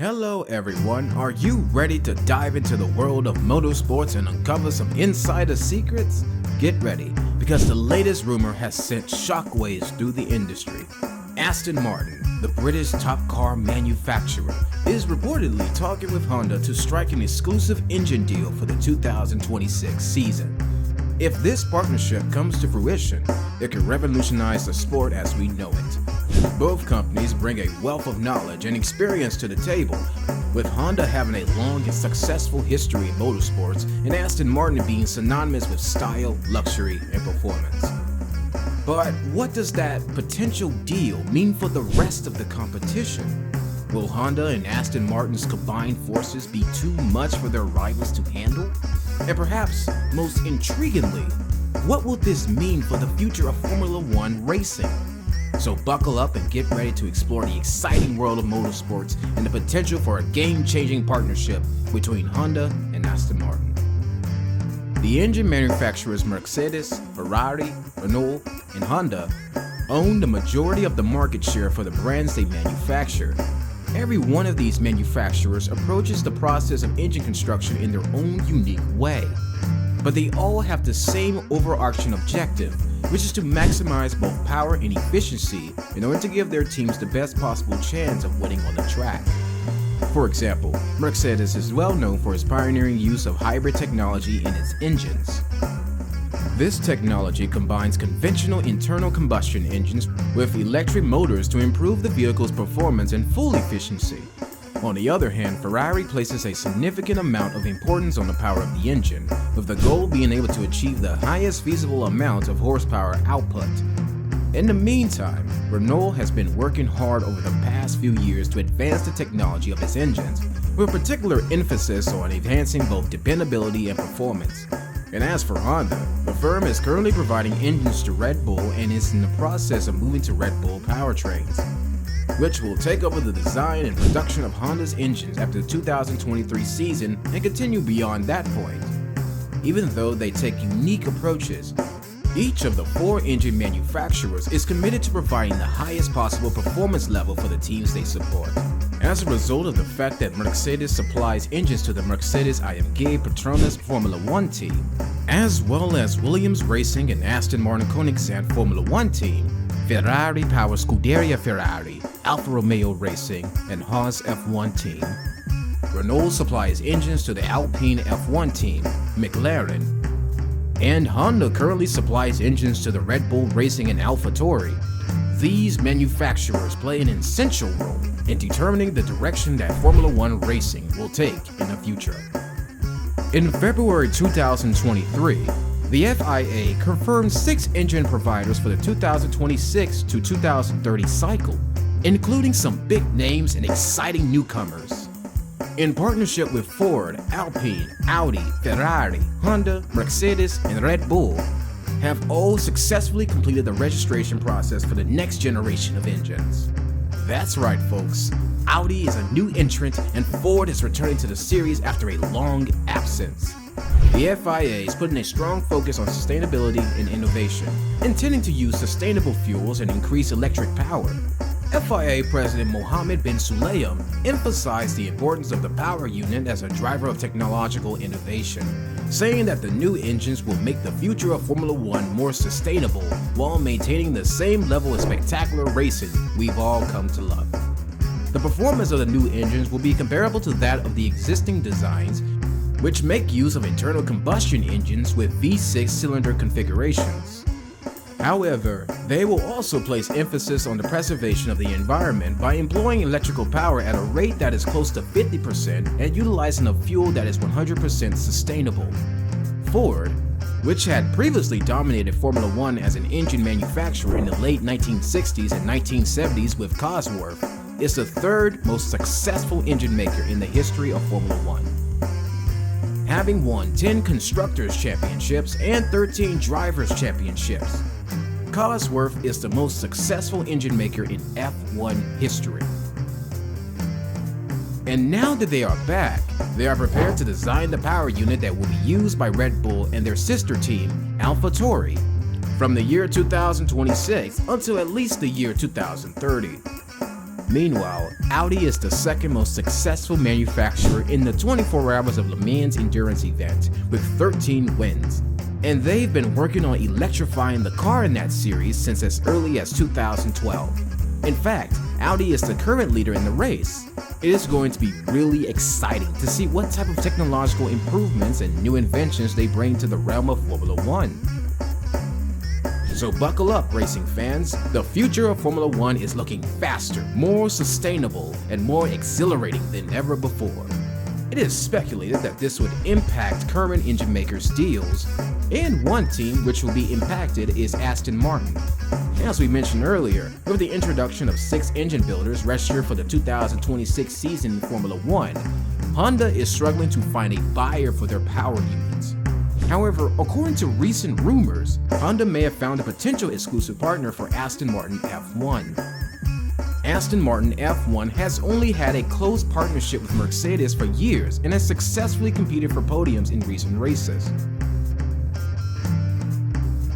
Hello everyone, are you ready to dive into the world of motorsports and uncover some insider secrets? Get ready, because the latest rumor has sent shockwaves through the industry. Aston Martin, the British top car manufacturer, is reportedly talking with Honda to strike an exclusive engine deal for the 2026 season. If this partnership comes to fruition, it could revolutionize the sport as we know it. Both companies bring a wealth of knowledge and experience to the table, with Honda having a long and successful history in motorsports and Aston Martin being synonymous with style, luxury, and performance. But what does that potential deal mean for the rest of the competition? Will Honda and Aston Martin's combined forces be too much for their rivals to handle? And perhaps most intriguingly, what will this mean for the future of Formula One racing? So buckle up and get ready to explore the exciting world of motorsports and the potential for a game-changing partnership between Honda and Aston Martin. The engine manufacturers Mercedes, Ferrari, Renault, and Honda own the majority of the market share for the brands they manufacture. Every one of these manufacturers approaches the process of engine construction in their own unique way, but they all have the same overarching objective, which is to maximize both power and efficiency in order to give their teams the best possible chance of winning on the track. For example, Mercedes is well known for its pioneering use of hybrid technology in its engines. This technology combines conventional internal combustion engines with electric motors to improve the vehicle's performance and fuel efficiency. On the other hand, Ferrari places a significant amount of importance on the power of the engine, with the goal being able to achieve the highest feasible amount of horsepower output. In the meantime, Renault has been working hard over the past few years to advance the technology of its engines, with particular emphasis on enhancing both dependability and performance. And as for Honda, the firm is currently providing engines to Red Bull and is in the process of moving to Red Bull powertrains, which will take over the design and production of Honda's engines after the 2023 season and continue beyond that point. Even though they take unique approaches, each of the four engine manufacturers is committed to providing the highest possible performance level for the teams they support. As a result of the fact that Mercedes supplies engines to the Mercedes-AMG Petronas Formula One team, as well as Williams Racing and Aston Martin Koenigsegg Formula One team, Ferrari powers Scuderia Ferrari, Alfa Romeo Racing, and Haas F1 team. Renault supplies engines to the Alpine F1 team, McLaren, and Honda currently supplies engines to the Red Bull Racing and AlphaTauri. These manufacturers play an essential role in determining the direction that Formula One racing will take in the future. In February 2023, the FIA confirmed 6 engine providers for the 2026 to 2030 cycle, including some big names and exciting newcomers. In partnership with Ford, Alpine, Audi, Ferrari, Honda, Mercedes, and Red Bull, have all successfully completed the registration process for the next generation of engines. That's right, folks. Audi is a new entrant and Ford is returning to the series after a long absence. The FIA is putting a strong focus on sustainability and innovation, intending to use sustainable fuels and increase electric power. FIA President Mohammed bin Sulayem emphasized the importance of the power unit as a driver of technological innovation, saying that the new engines will make the future of Formula One more sustainable while maintaining the same level of spectacular racing we've all come to love. The performance of the new engines will be comparable to that of the existing designs, which make use of internal combustion engines with V6 cylinder configurations. However, they will also place emphasis on the preservation of the environment by employing electrical power at a rate that is close to 50% and utilizing a fuel that is 100% sustainable. Ford, which had previously dominated Formula One as an engine manufacturer in the late 1960s and 1970s with Cosworth, is the third most successful engine maker in the history of Formula One, having won 10 Constructors' Championships and 13 Drivers' Championships. Cosworth is the most successful engine maker in F1 history. And now that they are back, they are prepared to design the power unit that will be used by Red Bull and their sister team, AlphaTauri, from the year 2026 until at least the year 2030. Meanwhile, Audi is the second most successful manufacturer in the 24 Hours of Le Mans endurance event with 13 wins. And they've been working on electrifying the car in that series since as early as 2012. In fact, Audi is the current leader in the race. It is going to be really exciting to see what type of technological improvements and new inventions they bring to the realm of Formula One. So buckle up, racing fans. The future of Formula One is looking faster, more sustainable, and more exhilarating than ever before. It is speculated that this would impact current engine makers' deals, and one team which will be impacted is Aston Martin. As we mentioned earlier, with the introduction of 6 engine builders registered for the 2026 season in Formula One, Honda is struggling to find a buyer for their power units. However, according to recent rumors, Honda may have found a potential exclusive partner for Aston Martin F1. Aston Martin F1 has only had a close partnership with Mercedes for years and has successfully competed for podiums in recent races.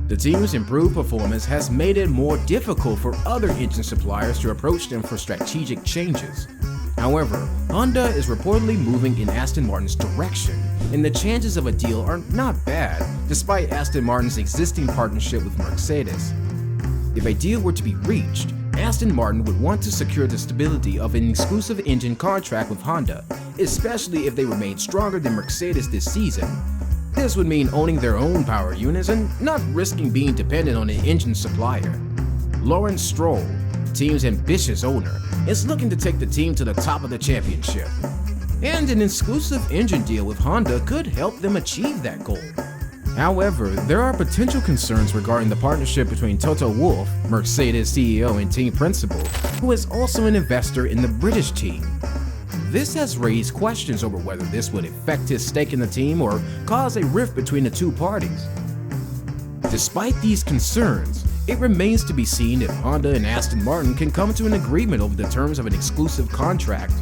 The team's improved performance has made it more difficult for other engine suppliers to approach them for strategic changes. However, Honda is reportedly moving in Aston Martin's direction, and the chances of a deal are not bad, despite Aston Martin's existing partnership with Mercedes. If a deal were to be reached, Aston Martin would want to secure the stability of an exclusive engine contract with Honda, especially if they remain stronger than Mercedes this season. This would mean owning their own power units and not risking being dependent on an engine supplier. Lawrence Stroll, the team's ambitious owner, is looking to take the team to the top of the championship. And an exclusive engine deal with Honda could help them achieve that goal. However, there are potential concerns regarding the partnership between Toto Wolff, Mercedes CEO and team principal, who is also an investor in the British team. This has raised questions over whether this would affect his stake in the team or cause a rift between the two parties. Despite these concerns, it remains to be seen if Honda and Aston Martin can come to an agreement over the terms of an exclusive contract.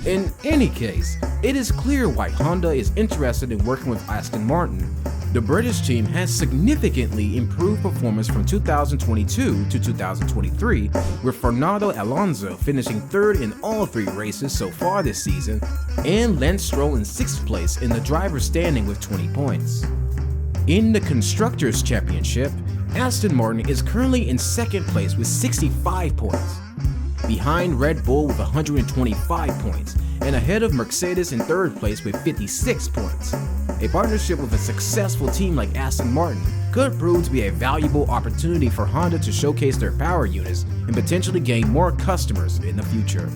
In any case, it is clear why Honda is interested in working with Aston Martin. The British team has significantly improved performance from 2022 to 2023, with Fernando Alonso finishing 3rd in all 3 races so far this season, and Lance Stroll in 6th place in the driver's standing with 20 points. In the Constructors' Championship, Aston Martin is currently in 2nd place with 65 points, behind Red Bull with 125 points, and ahead of Mercedes in 3rd place with 56 points. A partnership with a successful team like Aston Martin could prove to be a valuable opportunity for Honda to showcase their power units and potentially gain more customers in the future.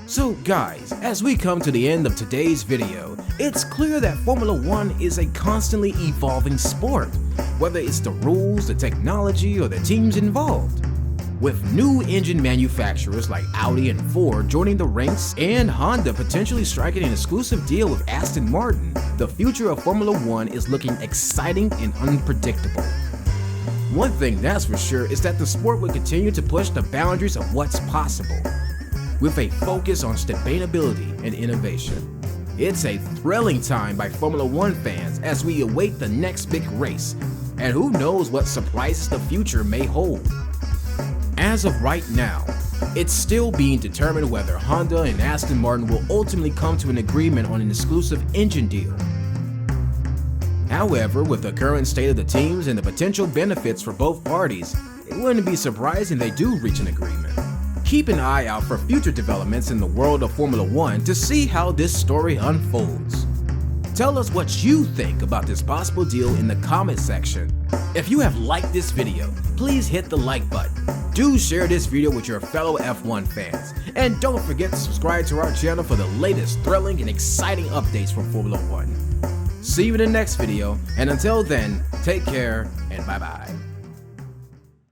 So guys, as we come to the end of today's video, it's clear that Formula One is a constantly evolving sport, whether it's the rules, the technology, or the teams involved. With new engine manufacturers like Audi and Ford joining the ranks and Honda potentially striking an exclusive deal with Aston Martin, the future of Formula One is looking exciting and unpredictable. One thing that's for sure is that the sport will continue to push the boundaries of what's possible, with a focus on sustainability and innovation. It's a thrilling time by Formula One fans as we await the next big race, and who knows what surprises the future may hold. As of right now, it's still being determined whether Honda and Aston Martin will ultimately come to an agreement on an exclusive engine deal. However, with the current state of the teams and the potential benefits for both parties, it wouldn't be surprising they do reach an agreement. Keep an eye out for future developments in the world of Formula One to see how this story unfolds. Tell us what you think about this possible deal in the comment section. If you have liked this video, please hit the like button. Do share this video with your fellow F1 fans. And don't forget to subscribe to our channel for the latest thrilling and exciting updates from Formula One. See you in the next video, and until then, take care and bye bye.